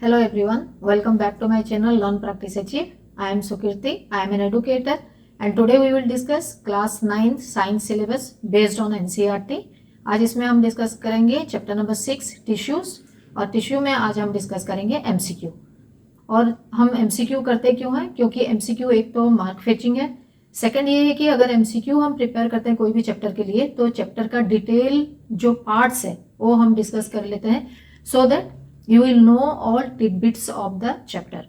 Hello everyone, welcome back to my channel Learn Practice Achieve. I am Sukirti, I am an educator and today we will discuss class 9th science syllabus based on NCERT. आज इसमें हम discuss करेंगे chapter number 6 tissues और tissue में आज हम discuss करेंगे MCQ। और हम MCQ करते क्यों हैं? क्योंकि MCQ एक तो मार्क फेचिंग है, सेकंड ये है कि अगर MCQ हम प्रिपेयर करते हैं कोई भी चैप्टर के लिए तो चैप्टर का डिटेल जो पार्ट्स है वो हम डिस्कस कर लेते हैं so that you will know all titbits of the chapter.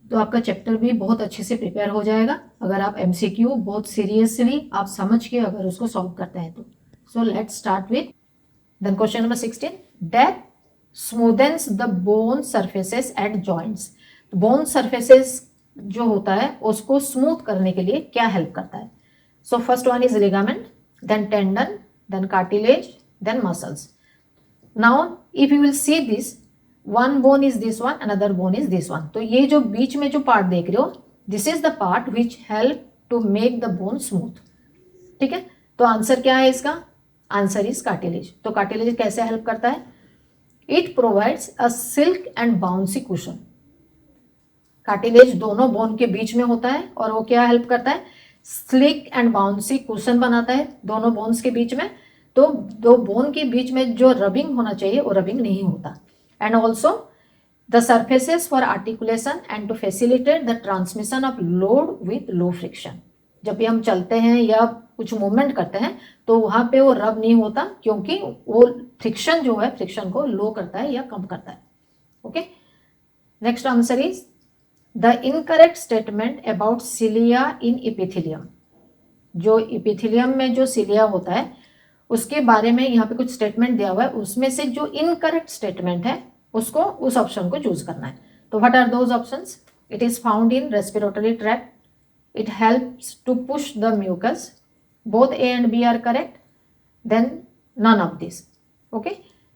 तो आपका चैप्टर भी बहुत अच्छे से प्रिपेयर हो जाएगा अगर आप MCQ बहुत सीरियसली आप समझ के अगर उसको सॉल्व करते हैं तो। So let's start with then question number 16। That smoothens the bone surfaces at joints. Bone surfaces जो होता है उसको स्मूथ करने के लिए क्या हेल्प करता है? So first one is ligament, then tendon, then cartilage, then muscles. Now if you will see this, one bone is this one, another bone is this one. तो ये जो बीच में जो पार्ट देख रहे हो this is the part which help to make the bone smooth. ठीक है, तो आंसर क्या है इसका? Answer is cartilage. तो कार्टिलेज कैसे हेल्प करता है? It provides a silk and bouncy cushion. Cartilage दोनों बोन के बीच में होता है और वो क्या हेल्प करता है? स्लिक एंड बाउंसी कुशन बनाता है दोनों बोन्स के बीच में। तो दो बोन के बीच में जो रबिंग होना चाहिए वो रबिंग नहीं होता। And also the surfaces for articulation and to facilitate the transmission of load with low friction. जब भी हम चलते हैं या कुछ मूवमेंट करते हैं तो वहां पे वो रब नहीं होता क्योंकि वो फ्रिक्शन जो है फ्रिक्शन को लो करता है या कम करता है। Okay, next answer is the incorrect statement about cilia in epithelium. जो इपिथेलियम में जो सिलिया होता है उसके बारे में यहाँ पे कुछ स्टेटमेंट दिया हुआ है, उसमें से जो इनकरेक्ट स्टेटमेंट है उसको उस ऑप्शन को चूज करना है। तो what are those options? It is found in respiratory tract, it helps to push the mucus, both A and B are correct, then none of this. Okay,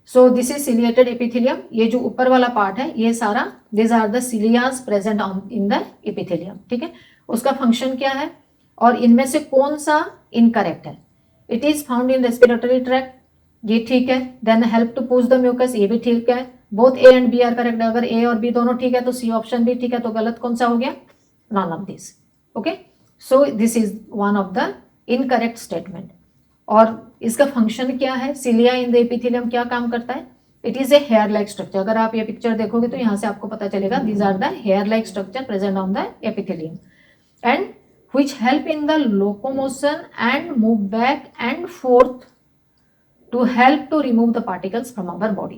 so this is ciliated epithelium. ये जो ऊपर वाला part है ये सारा this are the cilias present on in the epithelium. ठीक है, उसका फंक्शन क्या है और इनमें से कौन सा इनकरेक्ट है? It is found in respiratory tract, ये ठीक है। Then help to push the mucus, ये भी ठीक है। Both A and B are correct, अगर ए और बी दोनों ठीक है तो सी ऑप्शन भी ठीक है। तो गलत कौन सा हो गया? None of this. Okay, so this is one of the incorrect statement. और इसका फंक्शन क्या है? सिलिया इन द एपिथेलियम क्या काम करता है? It is a hair like structure. अगर आप ये पिक्चर देखोगे तो यहाँ से आपको पता चलेगा these are the hair like structure present on the epithelium and which help in the locomotion and move back and forth to help to remove the particles from our body।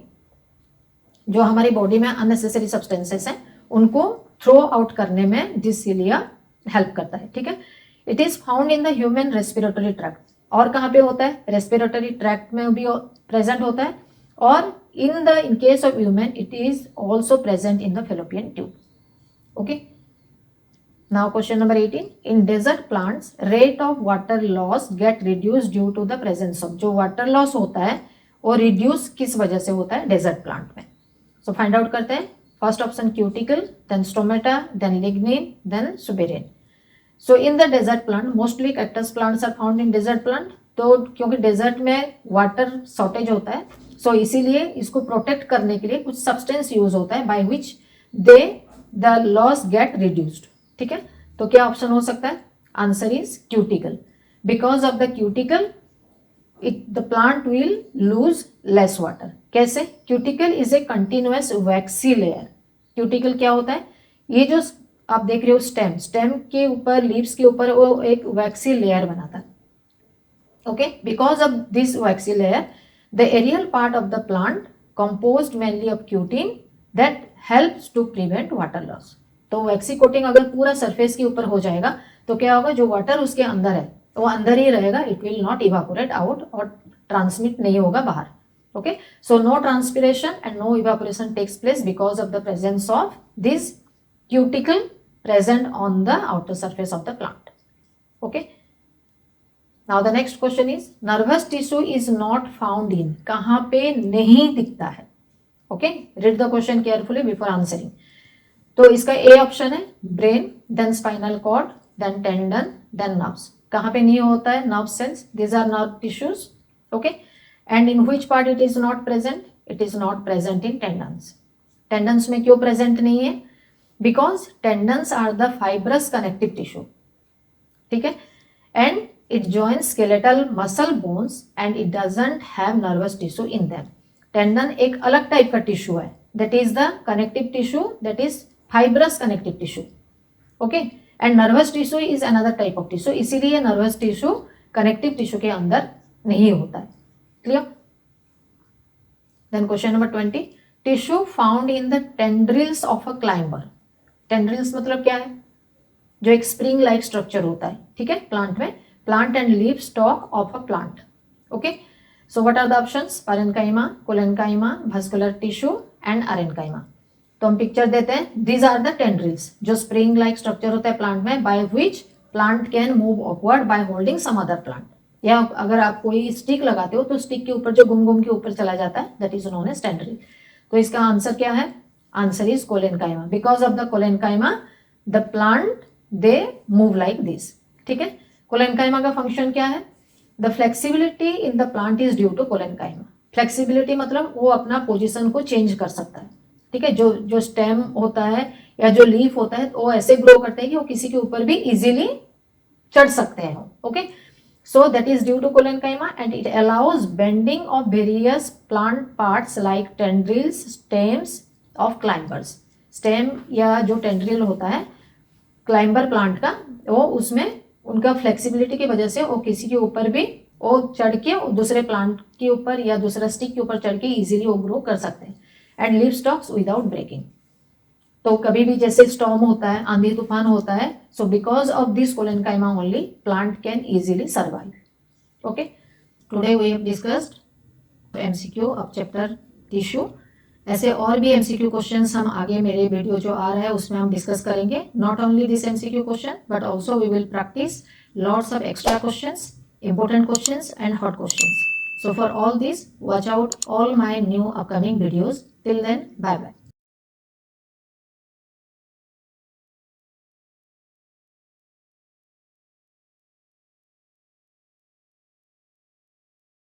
जो हमारी body में unnecessary substances हैं उनको throw out करने में this cilia help करता है। ठीक है, it is found in the human respiratory tract. और कहाँ पे होता है? रेस्पिरेटरी ट्रैक्ट में भी प्रेजेंट होता है और in case of human it is also present in the fallopian tube. Okay, now question number 18। in desert plants rate of water loss get reduced due to the presence of। जो water loss होता है वो reduce किस वजह से होता है desert plant में? so find out करते हैं। first option cuticle, then stomata, then lignin, then suberin। so in the desert plant mostly cactus plants are found in desert plant। तो क्योंकि desert में water shortage होता है so इसीलिए इसको protect करने के लिए कुछ substance use होता है by which they the loss get reduced। ठीक है, तो क्या ऑप्शन हो सकता है? Answer is cuticle. Because of the cuticle the plant will lose less water. कैसे? Cuticle is a continuous waxy layer. Cuticle क्या होता है? ये जो आप देख रहे हो स्टेम के ऊपर लीव्स के ऊपर वो एक वैक्सी लेयर बनाता है। Okay, because of this waxy layer the aerial part of the plant composed mainly of cutin that helps to prevent water loss. तो वैक्सी कोटिंग अगर पूरा सरफेस के ऊपर हो जाएगा तो क्या होगा? जो वाटर उसके अंदर है वो अंदर ही रहेगा, it will not evaporate out और ट्रांसमिट नहीं होगा बाहर। Okay, so no transpiration and no evaporation takes place because of the presence of this cuticle present on the outer surface of the plant. Okay, now the next question is nervous tissue is not found in. कहाँ पे नहीं दिखता है? Okay, read the question carefully before answering. तो इसका A option है brain, then spinal cord, then tendon, then nerves. कहाँ पे नहीं होता है? Nerve cells, these are nerve tissues. Okay, and in which part it is not present? It is not present in tendons. Tendons में क्यों present नहीं है? Because tendons are the fibrous connective tissue, ठीक है, and it joins skeletal muscle bones and it doesn't have nervous tissue in them. Tendon एक अलग type का tissue है, that is the connective tissue, that is fibrous connective tissue, okay, and nervous tissue is another type of tissue, इसीलिए nervous tissue connective tissue के अंदर नहीं होता है। Clear? Then question number 20, tissue found in the tendrils of a climber. Tendrils मतलब क्या है? जो एक स्प्रिंग लाइक स्ट्रक्चर होता है, ठीक है, प्लांट में, plant and leaf stalk of a plant, okay. So what are the options? Parenchyma, collenchyma, vascular tissue and aerenchyma. तो हम पिक्चर देते हैं, दीज आर द टेंड्रिल्स, जो स्प्रिंग लाइक स्ट्रक्चर होता है प्लांट में, by which plant can move upward by holding some other plant. या अगर आप कोई स्टिक लगाते हो तो स्टिक के ऊपर जो घूम के ऊपर चला जाता है, that is known as tendril. तो इसका आंसर क्या है? Answer is collenchyma. Because of the collenchyma the plant they move like this, ठीक है। कोलेन्काइमा का फंक्शन क्या है? The flexibility in the plant is due to collenchyma. Flexibility मतलब वो अपना पोजिशन को चेंज कर सकता है, ठीक है। जो स्टेम होता है या जो लीफ होता है वो ऐसे ग्रो करते हैं कि वो किसी के ऊपर भी इजीली चढ़ सकते हैं, okay. So that is due to collenchyma and it allows bending of various plant parts like tendrils, stems of climbers. Stem या जो टेंड्रिल होता है क्लाइंबर प्लांट का, वो उसमें उनका फ्लेक्सिबिलिटी की वजह से वो किसी के ऊपर भी वो चढ़ के दूसरे प्लांट के ऊपर या दूसरा स्टिक के ऊपर चढ़ के इजीली वो ग्रो कर सकते हैं। And leave stalks without breaking. तो कभी भी जैसे स्टॉर्म होता है, आंधी तूफान होता है, so because of this collenchyma only plant can easily survive, okay. Today we have discussed MCQ of chapter tissue. ऐसे और भी एमसीक्यू क्वेश्चंस हम आगे मेरे वीडियो जो आ रहा है उसमें हम डिस्कस करेंगे। Not only this MCQ question but also we will practice lots of extra questions, important questions and hot questions. So for all this, watch out all my new upcoming videos. Till then, bye bye.